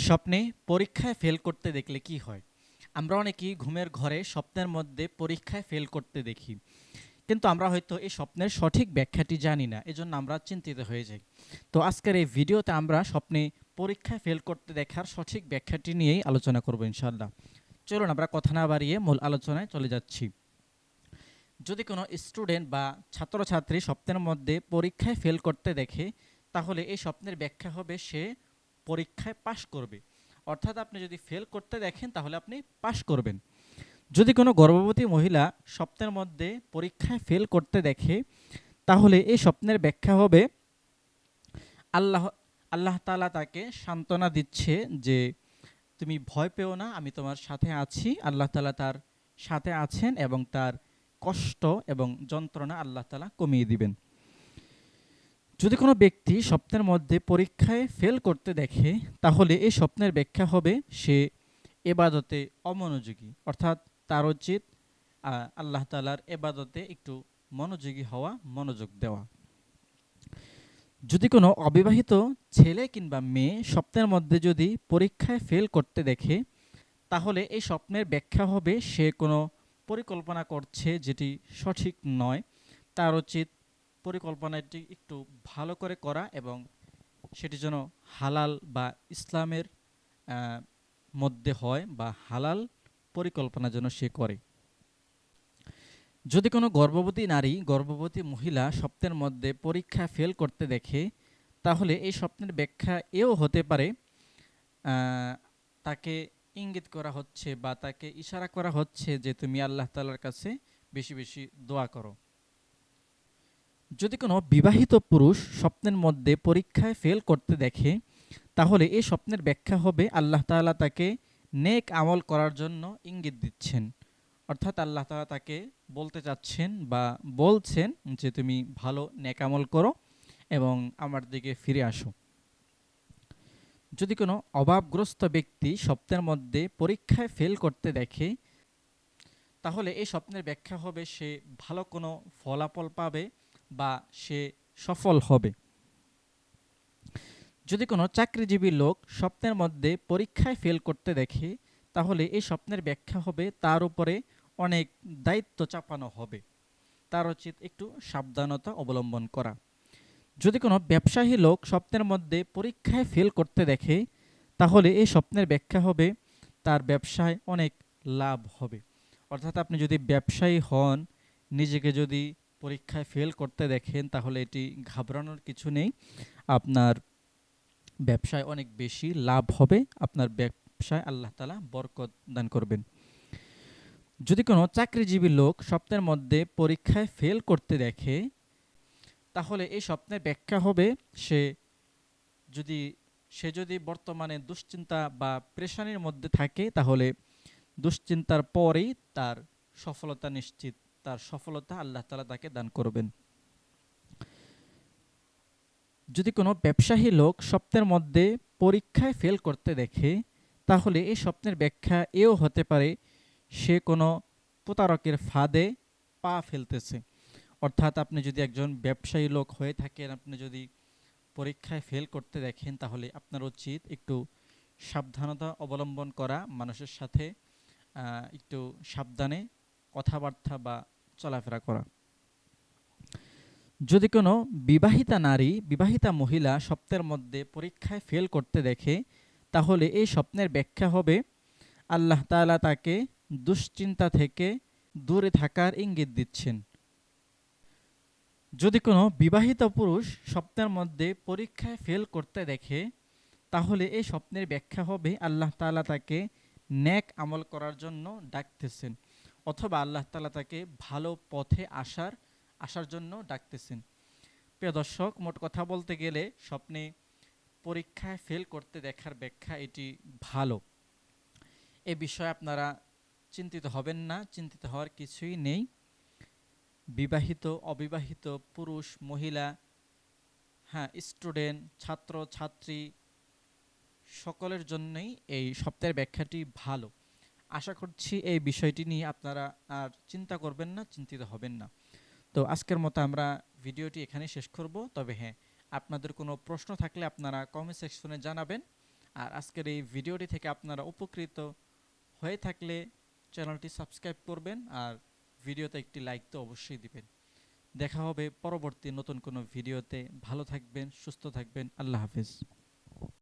স্বপ্নে পরীক্ষায় ফেল করতে দেখলে কি হয়? আমরা অনেকেই ঘুমের ঘরে স্বপ্নের মধ্যে পরীক্ষায় ফেল করতে দেখি। কিন্তু আমরা হয়তো এই স্বপ্নের সঠিক ব্যাখ্যাটি জানি না। এজন্য আমরা চিন্তিত হয়ে যাই। তো আজকের এই ভিডিওতে আমরা স্বপ্নে পরীক্ষায় ফেল করতে দেখার সঠিক ব্যাখ্যাটি নিয়েই আলোচনা করব ইনশাআল্লাহ। চলুন আমরা কথা না বাড়িয়ে মূল আলোচনায় চলে যাচ্ছি। যদি কোনো স্টুডেন্ট বা ছাত্রছাত্রী স্বপ্নের মধ্যে পরীক্ষায় ফেল করতে দেখে, তাহলে এই স্বপ্নের ব্যাখ্যা হবে সে পরীক্ষায় পাশ করবে। অর্থাৎ আপনি যদি ফেল করতে দেখেন তাহলে আপনি পাশ করবেন। যদি কোনো গর্ভবতী মহিলা স্বপ্নের মধ্যে পরীক্ষায় ফেল করতে দেখে, তাহলে এই স্বপ্নের ব্যাখ্যা হবে আল্লাহ আল্লাহ তাআলা তাকে সান্ত্বনা দিচ্ছে যে তুমি ভয় পেও না, আমি তোমার সাথে আছি। আল্লাহ তাআলা তার সাথে আছেন এবং তার কষ্ট এবং যন্ত্রণা আল্লাহ তাআলা কমিয়ে দিবেন। যদি কোনো ব্যক্তি স্বপ্নের মধ্যে পরীক্ষায় ফেল করতে দেখে, তাহলে এই স্বপ্নের ব্যাখ্যা হবে সে এবাদতে অমনোযোগী। অর্থাৎ তার উচিত আল্লাহ তাআলার এবাদতে একটু মনোযোগী হওয়া, মনোযোগ দেওয়া। যদি কোনো অবিবাহিত ছেলে কিংবা মেয়ে স্বপ্নের মধ্যে যদি পরীক্ষায় ফেল করতে দেখে, তাহলে এই স্বপ্নের ব্যাখ্যা হবে সে কোনো পরিকল্পনা করছে যেটি সঠিক নয়। তার উচিত পরিকল্পনাটি একটু ভালো করে করা এবং সেটি যেন হালাল বা ইসলামের আহ, মধ্যে হয় বা হালাল পরিকল্পনা যেন সে করে। যদি কোনো গর্ভবতী নারী, গর্ভবতী মহিলা স্বপ্নের মধ্যে পরীক্ষা ফেল করতে দেখে, তাহলে এই স্বপ্নের ব্যাখ্যা এও হতে পারে তাকে ইঙ্গিত করা হচ্ছে বা তাকে ইশারা করা হচ্ছে যে তুমি আল্লাহ তাআলার কাছে বেশি বেশি দোয়া করো। যদি কোনো বিবাহিত পুরুষ স্বপ্নের মধ্যে পরীক্ষায় ফেল করতে দেখে, তাহলে এই স্বপ্নের ব্যাখ্যা হবে আল্লাহ তাআলা তাকে নেক আমল করার জন্য ইঙ্গিত দিচ্ছেন। অর্থাৎ আল্লাহ তাআলা তাকে বলতে চাচ্ছেন বা বলছেন যে তুমি ভালো নেক আমল করো এবং আমার দিকে ফিরে আসো। যদি কোনো অভাবগ্রস্ত ব্যক্তি স্বপ্নের মধ্যে পরীক্ষায় ফেল করতে দেখে, তাহলে এই স্বপ্নের ব্যাখ্যা হবে সে ভালো কোনো ফলাফল পাবে বা সে সফল হবে। যদি কোনো চাকরিজীবী লোক স্বপ্নের মধ্যে পরীক্ষায় ফেল করতে দেখে, তাহলে এই স্বপ্নের ব্যাখ্যা হবে তার উপরে অনেক দায়িত্ব চাপানো হবে। তার উচিত একটু সাবধানতা অবলম্বন করা। যদি কোনো ব্যবসায়ী লোক স্বপ্নের মধ্যে পরীক্ষায় ফেল করতে দেখে, তাহলে এই স্বপ্নের ব্যাখ্যা হবে তার ব্যবসায় অনেক লাভ হবে। অর্থাৎ আপনি যদি ব্যবসায়ী হন, নিজেকে যদি পরীক্ষায় ফেল করতে দেখেন, তাহলে এটি ঘাবড়ানোর কিছু নেই। আপনার ব্যবসায় অনেক বেশি লাভ হবে, আপনার ব্যবসায় আল্লাহ তাআলা বরকত দান করবেন। যদি কোনো চাকরিজীবী লোক স্বপ্নের মধ্যে পরীক্ষায় ফেল করতে দেখে, তাহলে এই স্বপ্নের ব্যাখ্যা হবে সে যদি যদি বর্তমানে দুশ্চিন্তা বা প্রেশানির মধ্যে থাকে, তাহলে দুশ্চিন্তার পরেই তার সফলতা নিশ্চিত। তার সফলতা আল্লাহ তাআলা তাকে দান করবেন। যদি কোনো ব্যবসায়ী লোক স্বপ্নের মধ্যে পরীক্ষায় ফেল করতে দেখে, তাহলে এই স্বপ্নের ব্যাখ্যা এও হতে পারে সে কোনো প্রতারকের ফাঁদে পা ফেলতেছে। অর্থাৎ আপনি যদি একজন ব্যবসায়ী লোক হয়ে থাকেন, আপনি যদি পরীক্ষায় ফেল করতে দেখেন, তাহলে আপনার উচিত একটু সাবধানতা অবলম্বন করা, মানুষের সাথে একটু সাবধানে কথাবার্তা বা চলাফেরা করা। যদি কোনো বিবাহিতা নারী, বিবাহিতা মহিলা স্বপ্নের মধ্যে পরীক্ষায় ফেল করতে দেখে, তাহলে এই স্বপ্নের ব্যাখ্যা হবে আল্লাহ তাআলা তাকে দুশ্চিন্তা থেকে দূরে থাকার ইঙ্গিত দিচ্ছেন। যদি কোনো বিবাহিত পুরুষ স্বপ্নের মধ্যে পরীক্ষায় ফেল করতে দেখে, তাহলে এই স্বপ্নের ব্যাখ্যা হবে আল্লাহ তাআলা তাকে নেক আমল করার জন্য ডাকতেছেন, অথবা আল্লাহ তাআলা তাকে ভালো পথে আসার জন্য ডাকতেছেন। প্রিয় দর্শক, মোট কথা বলতে গেলে স্বপ্নে পরীক্ষায় ফেল করতে দেখার ব্যাখ্যা এটি ভালো। এ বিষয়ে আপনারা চিন্তিত হবেন না, চিন্তিত হওয়ার কিছুই নেই। বিবাহিত, অবিবাহিত, পুরুষ, মহিলা, স্টুডেন্ট, ছাত্র, ছাত্রী, সকলের জন্যই এই স্বপ্নের ব্যাখ্যাটি ভালো। আশা করছি এই বিষয়টি নিয়ে আপনারা আর চিন্তা করবেন না, চিন্তিত হবেন না। তো আজকের মতো আমরা ভিডিওটি এখানে শেষ করব। তবে আপনাদের কোনো প্রশ্ন থাকলে আপনারা কমেন্ট সেকশনে জানাবেন। আর আজকের এই ভিডিওটি থেকে আপনারা উপকৃত হয়ে থাকলে চ্যানেলটি সাবস্ক্রাইব করবেন আর ভিডিওতে একটি লাইক তো অবশ্যই দিবেন। দেখা হবে পরবর্তী নতুন কোনো ভিডিওতে। ভালো থাকবেন, সুস্থ থাকবেন। আল্লাহ হাফেজ।